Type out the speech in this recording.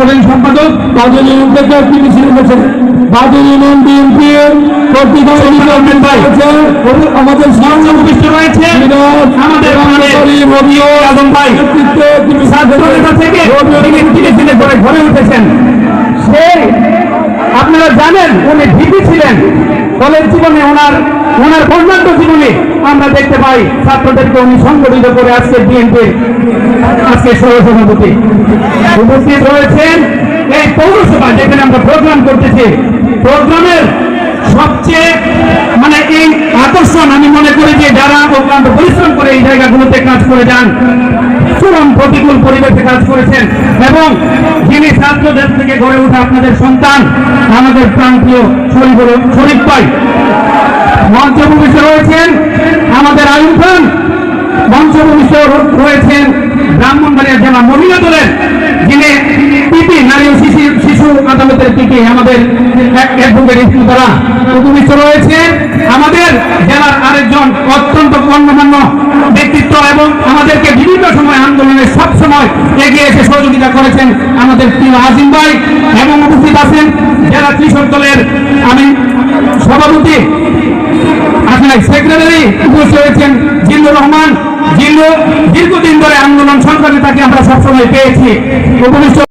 সাংগঠনিক সম্পাদক বাদল ইউনিয়ন থেকে একটি মিছিল করেছেন। বাদল ইউনিয়ন বিএনপির আমাদের সামনে উপস্থিত রয়েছে আমাদের আজম ভাই থেকে ঘরে উঠেছেন। সে আপনারা জানেন উনি ভিপি ছিলেন। কলেজ জীবনে ওনার বর্ণাঢ্য জীবনে আমরা দেখতে পাই ছাত্রদেরকে উনি সংগঠিত করে আজকে বিএনপির আজকে সহসভাপতি উপস্থিত রয়েছেন। এই পৌরসভা যেখানে আমরা প্রোগ্রাম করতেছি, প্রোগ্রামের সবচেয়ে এই আকর্ষণ আমি মনে করি যে যারা অত্যন্ত পরিশ্রম করে এই জায়গাগুলোতে কাজ করে যান, চরম প্রতিকূল পরিবেশে কাজ করেছেন এবং যিনি ছাত্রদের থেকে গড়ে ওঠা আপনাদের সন্তান আমাদের প্রান্তীয় শরীফ ভাই মঞ্চভূমিষ্ঠ রয়েছেন। আমাদের আয়ুব খান মঞ্চভূমিষ্ঠ রয়েছেন। ব্রাহ্মণবাড়িয়া জেলা মহিলা দলের যিনি পিপি নারী ও শিশু আদালতের পিপি আমাদের দ্বারা উপবিষ্ট রয়েছে। আমাদের জেলার আরেকজন অত্যন্ত গণ্যমান্য ব্যক্তিত্ব এবং আমাদেরকে বিভিন্ন সময় আন্দোলনে সবসময় এগিয়ে এসে সহযোগিতা করেছেন আমাদের প্রিয় আজিম ভাই এবং উপস্থিত আছেন জেলা কৃষক দলের আমি সভাপতি আপনার সেক্রেটারি উপস্থিত হয়েছেন জিল্লুর রহমান। জিল্লু দীর্ঘদিন ধরে আন্দোলন সংগ্রামে তাকে আমরা সবসময় পেয়েছি উপবিষ্ট।